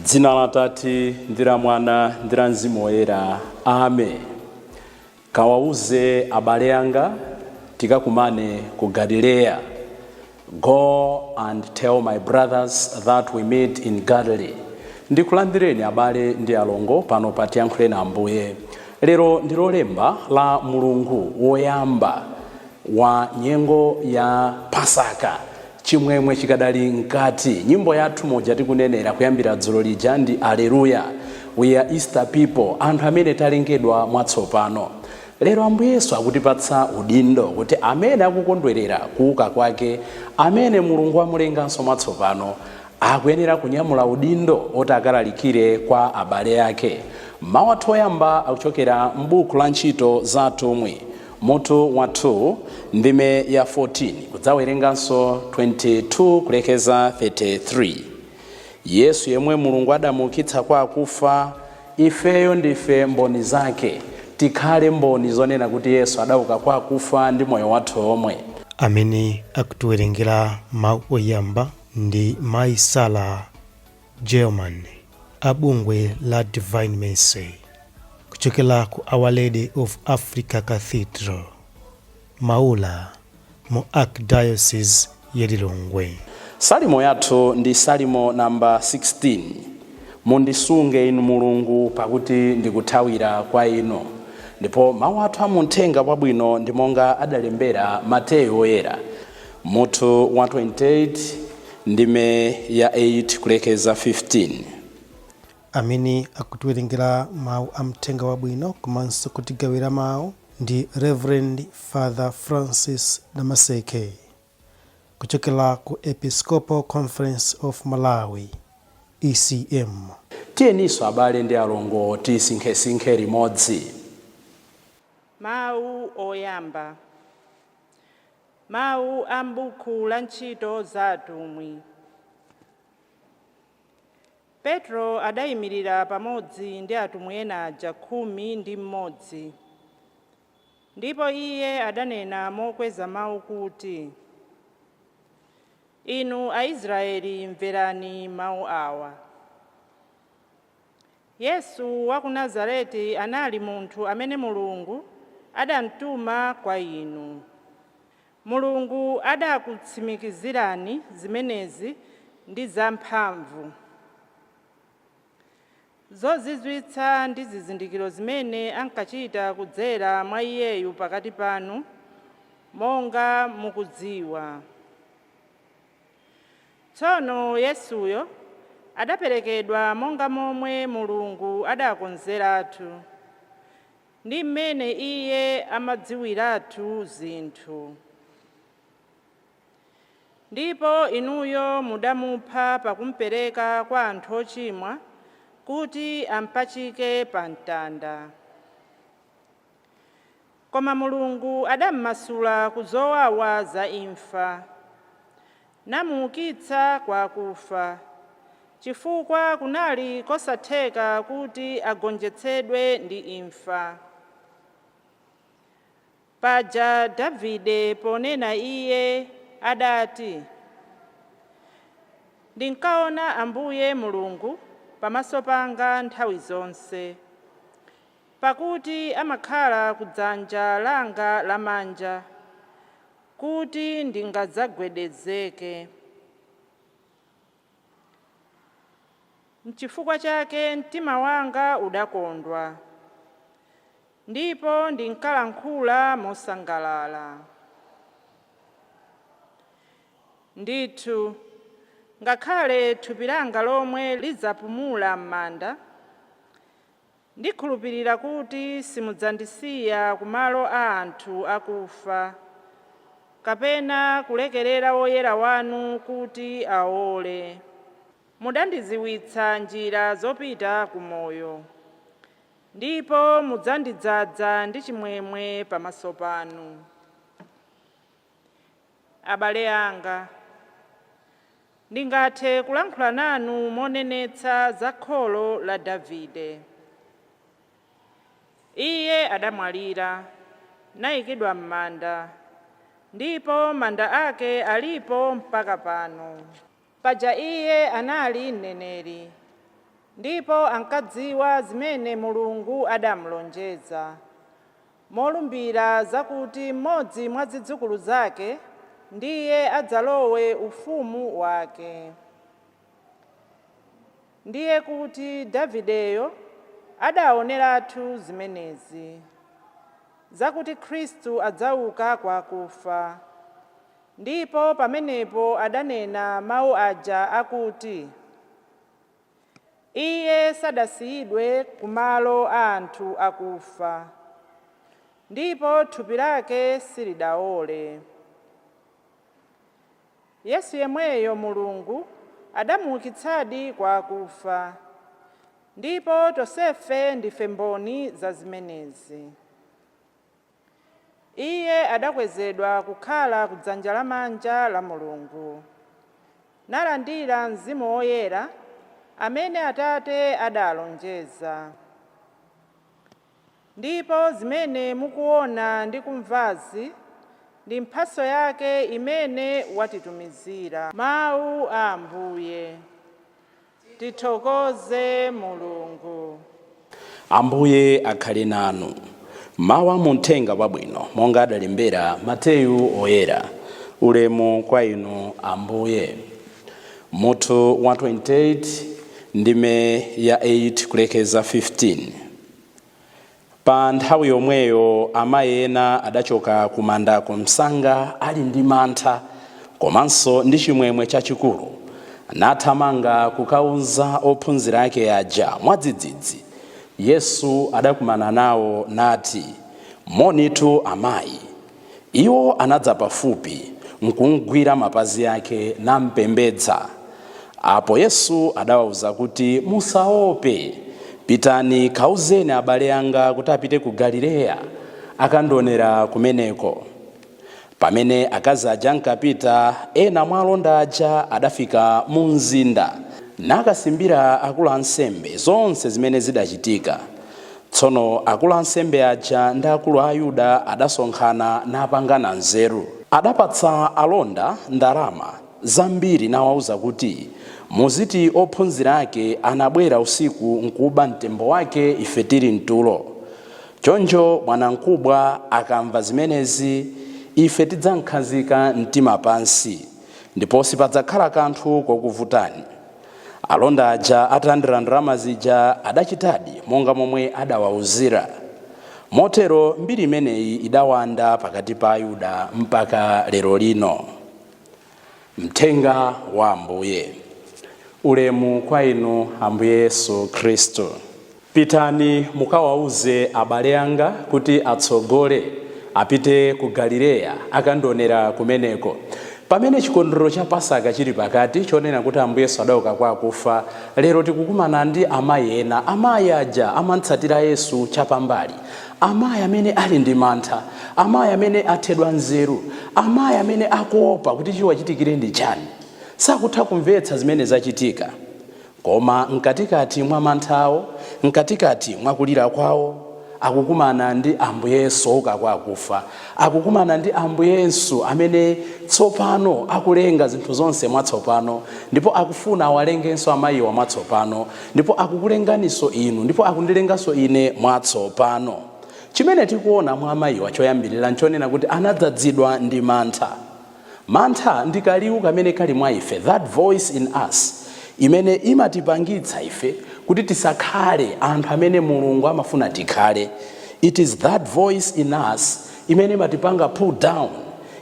Dzina la Tate ndi la Mwana ndi la Mzimu Woyera. Amen. Kawauze abale anga tikakumane ku Galileya. Go and tell my brothers that we meet in Galilee. Ndikulandireni abale ndi alongo pano pa Tiyankhuleni Ambuye. Lero ndi Lolemba la Mulungu woyamba wa nyengo ya PASAKA. Chimwemwe chikadali nkati. Nyimbo yathu moja tikunenera kuyambira dzulo lija ndi Alleluya. We are Easter people. Anthu amene talengedwa mwatsopano. Lero Ambuye Yesu akutipatsa udindo kuti amene akukondwerera kuuka kwake, amene Mulungu amulenganso mwatsopano, akuyenera kunyamula udindo oti akalalikire kwa abale ake. Mawu athu oyamba akuchokera m'buku la ntchito za Atumwi, mutu wa 2, ndime ya 14, kudzawerenganso 22 kulekeza 33. Yesu yemwe Mulungu adamuukitsa kwa akufa, ifeyo ndife mboni zake. Tikhale mboni zonena kuti Yesu adauka kwa akufa ndi moyo wathu omwe. Amene akutiwerengera mawu oyamba ndi Mayi Sala German, abungwe la Divine Mercy, kuchokera ku Our Lady of Africa Cathedral, Maula, mu Archdiocese ya Lilongwe. Salimo yathu ndi Salimo namba 16. Mundisunge Inu Mulungu pakuti ndikuthawira kwa Inu. Ndipo mawu athu amuthenga wabwino ndi monga adalembera Mateyu Woyera, mutu wa 28, ndime ya 8 kulekeza 15. Amene akutiwerengera mawu amthenga wabwino komanso kutigawira mawu ndi Reverend Father Francis Damaseke, kuchokera ku Episcopal Conference of Malawi, ECM. Tiyeniso abale ndi alongo tisinkhe limodzi. Mawu oyamba. Mawu a m'buku la ntchito za Atumwi. Petro adayimirira pamodzi ndi atumwi ena aja 11. Ndipo iye adanena mokweza mawu kuti, Inu Aisraeli, mverani mawu awa. Yesu wa ku Nazareti anali munthu amene Mulungu adamtuma kwa inu. Mulungu adakutsimikizirani zimenezi ndi zamphamvu, zozizwitsa ndi zizindikiro zimene ankachita kudzera mwa iyeyu pakati panu, monga mukudziwa. Tsono Yesuyo adaperekedwa monga momwe Mulungu adakonzeratu, ndi mmene iye amadziwiratu zinthu. Ndipo inuyo mudamupha pakumupereka kwa anthu ochimwa kuti ampachike pa mtanda. Koma Mulungu adammasula ku zowawa za imfa, namuukitsa kwa akufa, chifukwa kunali kosatheka kuti agonjetsedwe ndi imfa. Paja Davide ponena iye adati, Ndinkaona Ambuye Mulungu pamaso panga nthawi zonse, pakuti amakhala kudzanja langa lamanja, kuti ndingadzagwedezeke. N'chifukwa chake mtima wanga udakondwa, ndipo ndinkalankhula mosangalala. Ndithu, ngakhale thupi langa lomwe lidzapumula m'manda, ndikhulupirira kuti simudzandisiya ku malo a anthu akufa, kapena kulekerera woyera wanu kuti aole. Mudandidziwitsa njira zopita ku moyo, ndipo mudzandidzaza ndi chimwemwe pamaso panu. Abale anga, ndingathe kulankhula nanu monenetsa za kholo la Davide. Iye adamwalira, nayikidwa m'manda, ndipo manda ake alipo mpaka pano. Paja iye anali mneneri, ndipo ankadziwa zimene Mulungu adamulonjeza, molumbira zakuti mmodzi mwa zidzukulu zake ndiye adzalowe ufumu wake. Ndiye kuti Davideyo adaoneratu zimenezi, zakuti Khristu adzauka kwa akufa. Ndipo pamenepo adanena mawu aja akuti, iye sadasiyidwe kumalo a anthu akufa, ndipo thupi lake silidaole. Yesu yemweyo Mulungu adamuukitsadi kwa akufa, ndipo tonsefe ndife mboni za zimenezi. Iye adakwezedwa kukhala kudzanja lamanja la Mulungu, nalandira Mzimu Woyera amene Atate adalonjeza. Ndipo zimene mukuona ndi kumvazi ndi mphatso yake imene watitumizira. Mawu a Ambuye. Tithokoze Mulungu. Ambuye akhale nanu. Mawu a Uthenga Wabwino monga adalembera Mateyu Oyera. Ulemu kwa inu Ambuye. Mutu wa 28 ndime ya 8 kulekeza 15. Pa nthawi yomweyo amayi ena adachoka kumanda kumsanga ali ndi mantha komanso ndi chimwemwe chachikulu, nathamanga kukauza ophunzira ake aja mwadzidzidzi. Yesu adakumana nawo nati, monitu amayi. Iwo anadza pafupi, nkumugwira mapazi ake nampembedza. Apo Yesu adawauza kuti, musaope, pitani kauzeni abale anga kuti apite ku Galileya, akandionera kumeneko. Pamene akazi aja ankapita, ena mwa alonda aja adafika mu mzinda, nakasimbira akulu ansembe zonse zimene zidachitika. Tsono akulu ansembe aja ndi akulu a Ayuda adasonkhana napangana nzeru. Adapatsa alonda ndalama zambiri nawauza kuti, muziti ophunzira ake anabwera usiku nkuba mtembo wake ife tili mtulo. Choncho bwanamkubwa akamva zimenezi, ife tidzankhazika mtima pansi, ndipo sipadzakhala kanthu kokuvutani. Alonda aja atalandira ndalama zija adachitadi monga momwe adawauzira. Motero mbiri imeneyi idawanda pakati pa Ayuda mpaka lero lino. Mthenga wa Ambuye. Ulemu kwa inu Ambuye Yesu Kristo. Pitani mukawauze abale anga kuti atsogole apite ku Galileya akandionera kumeneko. Pamene chikondwerero cha Pasaka chili pakati chonena kuti Ambuye Yesu adauka kwa akufa, lero tikukumana ndi amayi ena, amayi aja amantsatira Yesu chapambali, amayi amene ali ndi mantha, amayi amene athedwa nzeru, amayi amene akuopa kuti chiwachitikire ndi chani. Sakutha kumvetsa zimene zachitika, koma mkatikati mwa manthawo, mkatikati mwa kulira kwawo, akukumana ndi Ambuye Yesu ouka kwa akufa, akukumana ndi Ambuye Yesu amene tsopano akulenga zinthu zonse mwatsopano, ndipo akufuna awalengenso amayiwa mwatsopano, ndipo akukulenganiso inu, ndipo akundilenganso ine mwatsopano. Chimene tikuona mwa amayiwa choyambirira nchonena kuti anadzadzidwa ndi mantha. Mantha ndi kaliwu kamene kali mwa ife, that voice in us, imene imatipangitsa ife kuti tisakhale anthu amene Mulungu amafuna tikhale. It is that voice in us imene imatipanga pull down,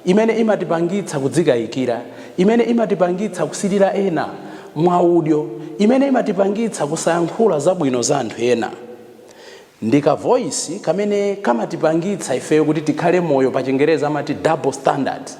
imene imatipangitsa kudzikayikira, imene imatipangitsa kusilira ena mwaudyo, imene imatipangitsa kusayankhula zabwino za anthu ena. Ndika voice kamene kamatipangitsa ife kuti tikhale moyo, pa Chingereza amati double standard.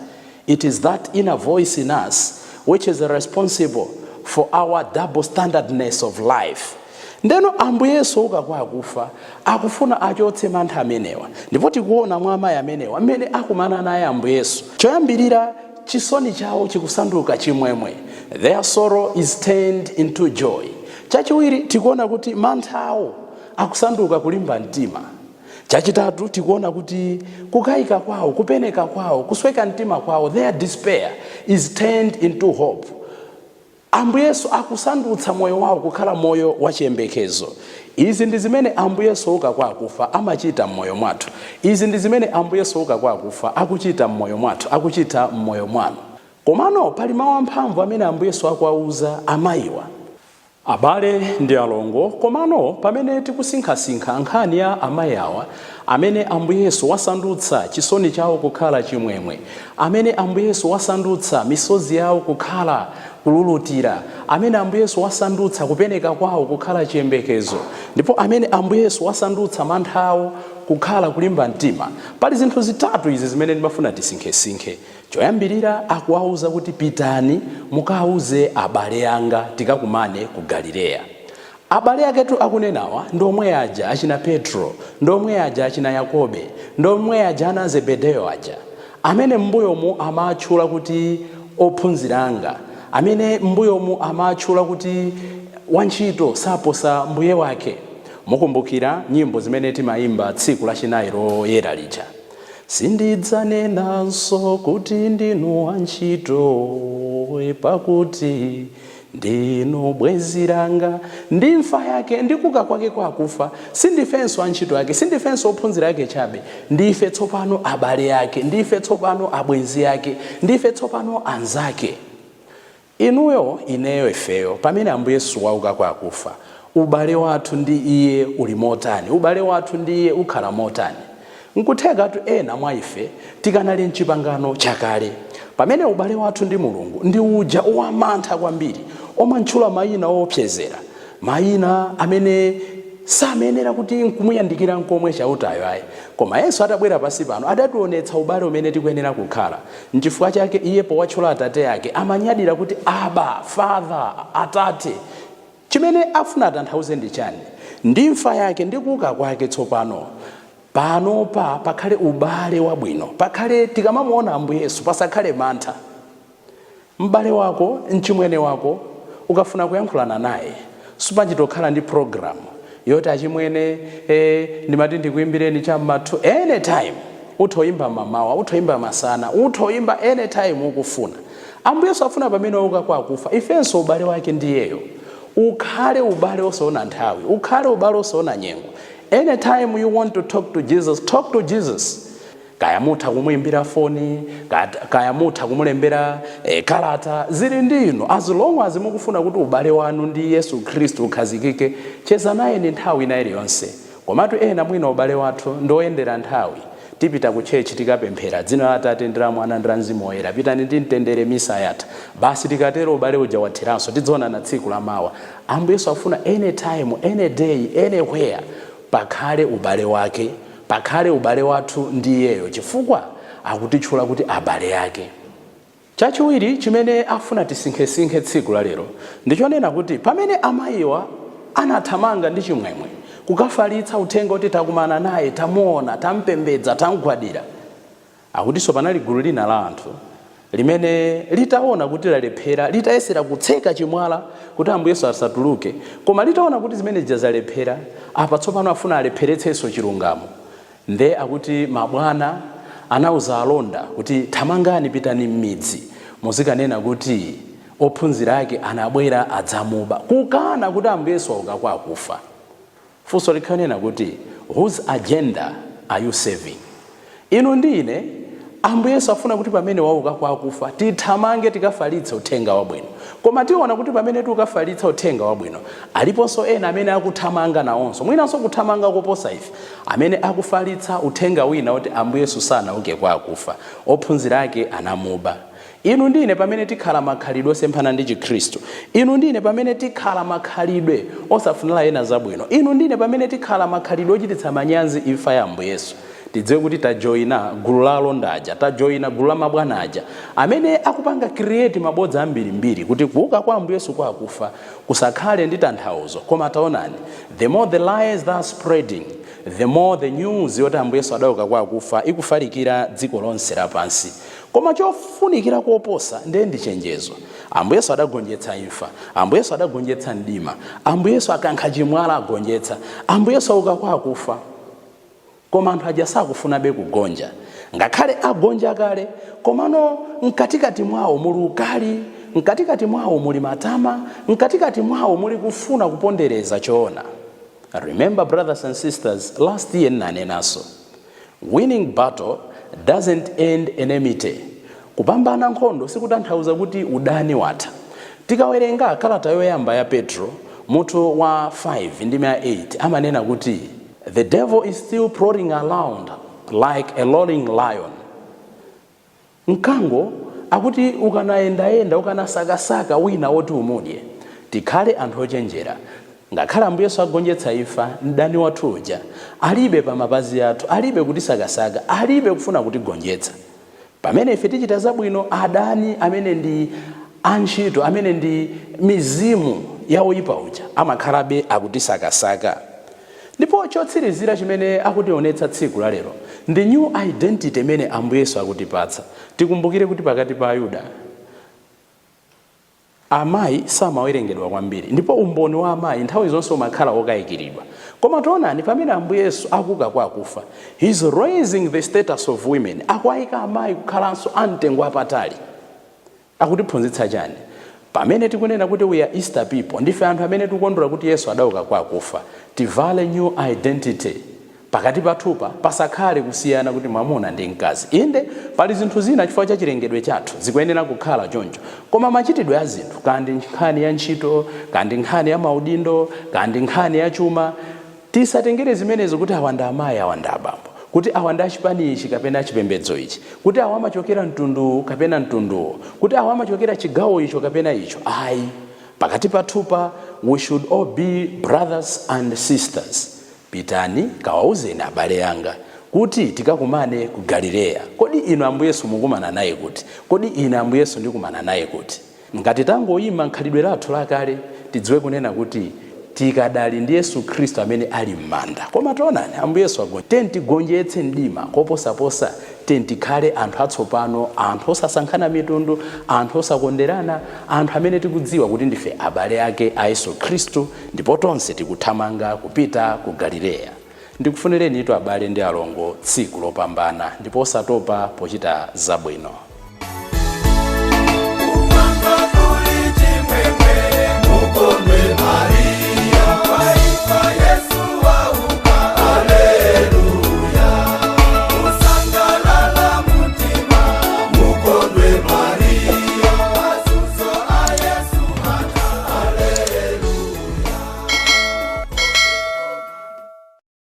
It is that inner voice in us which is responsible for our double standardness of life. Ndeno Ambuye Yesu ouka kwa akufa akufuna achotse mantha amenewa, ndipo tikuona mwa amayi amenewa amene akumana naye Ambuye Yesu. Choyambirira chisoni chawo chikusanduka chimwemwe, their sorrow is turned into joy. Chachiwiri tikuona kuti mantha awo akusanduka kulimba mtima. Chachitatu tikuona kuti kukayika kwawo, kupeneka kwawo, kusweka mtima kwawo, their despair is turned into hope. Ambuye Yesu akusandutsa moyo wawo kukhala moyo wachiyembekezo. Izi ndi zimene Ambuye Yesu ouka kwa akufa amachita mmoyo mwathu. Izi ndi zimene Ambuye Yesu ouka kwa akufa akuchita mmoyo mwathu, akuchita mmoyo mwanu. Komano pali mawu amphamvu amene Ambuye Yesu akuwauza amayiwa, abale ndi alongo. Komano pamene tikusinkhasinkha nkhani ya amayi awa amene Ambuye Yesu wasandutsa chisoni chawo kukhala chimwemwe, amene Ambuye Yesu wasandutsa misozi yawo kukhala kululutira, amene Ambuye Yesu wasandutsa kupeneka kwawo kukhala chiyembekezo, ndipo amene Ambuye Yesu wasandutsa mantha awo kukhala kulimba mtima. Pali zinthu zitatu izi zimene ndimafuna tisinkhesinkhe. Choyambirira akuwauza kuti pitani mukauze abale anga tikakumane ku Galileya. Abale aketu akunenawa ndomwe aja achina Petro, ndomwe aja achina Yakobe, ndomwe aja ana Zebedeyo aja, amene mbuyomu amatchula kuti ophunziranga, amene mbuyomu amatchula kuti wantchito saposa mbuye wake. Mukumbukira nyimbo zimene timayimba tsiku lachinayi loyera lija. Sindidzanenanso kuti ndinu wantchito pakuti ndinu bwenzi langa, ndimfa yake ndikuka kwake kwa akufa, sindifenso antchito yake, sindifenso ophunzira yake chabe, ndife tsopano abale yake, ndife tsopano abwenzi yake, ndife tsopano anzake. Inuyo ineyo ifeyo pamene Ambuye Yesu wauka kwa akufa, ubale wathu ndi iye uli motani, ubale wathu ndi iye ukhala motani. Nkutheka tu ena mwa ife tikanali mchipangano chakale, pamene ubale wathu ndi Mulungu ndi uja wamantha kwambiri, omantchula mayina opyezera, mayina amene samenera kuti nkumuyandikira nkomwe chautayo ayi. Koma Yesu atabwera pasi pano adationetsa ubale umene tikuyenera kukhala. N'chifukwa chake iye powatchula atate yake amanyadira kuti Aba, Father, Atate. Chimene afuna atanthauze ndi chani? Ndimfa yake ndikuka kwake tsopano panopa pakhale ubale wabwino, pakhale tikamamuona Ambuye Yesu pasakhale mantha. Mbale wako, mchimwene wako, ukafuna kuyankhulana naye, supachitokhala ndi program yoti achimwene ndimati ndikuimbireni cham'mathu anytime. Uthoimba mamawa, uthoimba masana, uthoimba anytime ukufuna. Ambuye Yesu afuna pamene wauka kwa akufa ifenso ubale wake ndiyeyo ukhale ubale osaona nthawi, ukhale ubale osaona nyengo. Anytime you want to talk to Jesus, talk to Jesus. Kaya mutha kumuimbira foni, kaya mutha kumulembera kalata, zili ndino. As long as mukufuna kuti ubale wanu ndi Yesu Kristu ukhazikike, cheza naye ni nthawi ina iliyonse. Komatu ena mwina ubale wathu ndoyendera nthawi. Tipita ku church tikapemphera dzina la Atate ndi la Mwana ndi la Mzimu Woyera, pitani timtendere misa yatha. Basi tikatero ubale uja wathiranso tidziona na tsiku la mawa. Ambuye Yesu afuna anytime, any day, anywhere pakhale ubale wake, pakhale ubale wathu ndiyeyo, chifukwa akutitchula kuti abale yake. Chachiwiri chimene afuna tisinkhesinkhe tsiku la lero ndichonena kuti pamene amayiwa anathamanga ndi chimwemwe kukafalitsa uthenga kuti takumana naye, tamuona, tampembedza, tamgwadira, akutinso panali gulu lina la anthu limene litaona kuti lalephera, litayesera kutseka chimwala kuti Ambuye Yesu asatuluke, koma litaona kuti zimene zalephera, apa tsopano afuna alepheretsenso chilungamo. Nde akuti mabwana anauza alonda kuti thamangani pitani m'midzi muzikanena kuti ophunzira ake anabwera adzamuba, kukana kuti Ambuye Yesu auka kwa akufa. Funso likanena kuti whose agenda are you serving? Inu ndine Ambuye Yesu afuna kuti pamene wauka kwa akufa tithamange tikafalitsa uthenga wabwino. Koma tiona kuti pamene tukafalitsa uthenga wabwino aliponso ena amene akuthamanga nawonso, mwinanso kuthamanga koposa ife, amene akufalitsa uthenga wina kuti Ambuye Yesu sanauke kwa akufa, ophunzira ake anamuba. Inu ndine pamene tikhala makhalidwe osemphana ndi Chikristu, inu ndine pamene tikhala makhalidwe osafunira ena zabwino, inu ndine pamene tikhala makhalidwe ochititsa manyazi imfa ya Ambuye Yesu, tidziwe kuti tajoina gulu la alonda aja, tajoina gulu la mabwana aja amene akupanga create mabodza ambirimbiri kuti kuuka kwa Ambuye Yesu kwa akufa kusakhale ndi tanthauzo. Koma taonani, the more the lies that are spreading, the more the news yoti Ambuye Yesu adauka kwa akufa ikufalikira dziko lonse lapansi. Koma chofunikira koposa ndi chenjezo. Ambuye Yesu adagonjetsa imfa, Ambuye Yesu adagonjetsa mdima, Ambuye Yesu akankha chimwala agonjetsa, Ambuye Yesu auka kwa akufa. Koma anthu aja sakufuna be kugonja, ngakhale agonja kale, komano mkatikati mwawo muli ukali, mkatikati mwawo muli matama, mkatikati mwawo muli kufuna kupondereza choona. Remember, brothers and sisters, last year nanenaso, winning battle doesn't end enmity. Kupambana nkhondo sikutanthauza kuti udani watha. Tikawerenga kalata yoyamba ya Petro mutu wa 5 ndime ya 8 amanena kuti the devil is still prowling around like a roaring lion. Mkango akuti ukanaenda ukanasakasaka wina woti umudye. Tikhale anthu ochenjera. Ngakhala Ambuye Yesu agonjetsa ifa, mdani wathu uja alibe pa mapazi athu, alibe kutisakasaka, alibe kufuna kutigonjetsa. Pamene ife tichita zabwino, adani amene ndi antchito, amene ndi mizimu ya oyipa uja amakhalabe akutisakasaka. Ndipo chotsirizira chimene akutionetsa tsiku la lero ndi new identity imene Ambuye Yesu akutipatsa. Tikumbukire kuti pakati pa Ayuda amayi samawerengedwa kwambiri, ndipo umboni wa amayi nthawi zonse umakhala wokayikiridwa. Koma taonani pamene Ambuye Yesu akuka kwa akufa, he's raising the status of women. Akuayika amayi kukhalanso amtengo apatali. Akutiphunzitsa chani? Pamene tikunena kuti we are Easter people, ndife anthu amene tikukondwera kuti Yesu adauka kwa akufa, tivale new identity. Pakati pathupa pasakhale kusiyana kuti mwamuna ndi mkazi. Inde pali zinthu zina chifukwa cha chilengedwe chathu zikuyenera kukhala choncho, koma machitidwe ya zinthu, kandi nkhani ya ntchito, kandi nkhani ya maudindo, kandi nkhani ya chuma, tisatengere zimenezo kuti awanda amayi awanda abambo, kuti awanda achipanichi kapena achipembedzo ichi, kuti awa amachokera mtundu kapena mtunduwo, kuti awa amachokera chigawo icho kapena icho. Ayi, pakati pathupa we should all be brothers and sisters. Pitani kawauzeni abale yanga kuti tikakumane ku Galileya. Kodi inu Ambuye Yesu mukumana naye kuti? Kodi ine Ambuye Yesu ndikumana naye kuti? Ngati tangoyima nkhalidwe lathu lakale, tidziwe kunena kuti tikadali ndi Yesu Khristu amene ali m'manda. Koma taonani Ambuye Yesu tigonjetse mdima koposaposa, tikhale anthu atsopano, anthu osasankhana mitundu, anthu osakonderana, anthu amene tikudziwa kuti ndife abale ake a Yesu Khristu, ndipo tonse tikuthamanga kupita ku Galileya. Ndikufunireni ito abale ndi alongo tsiku lopambana ndipo osatopa pochita zabwino.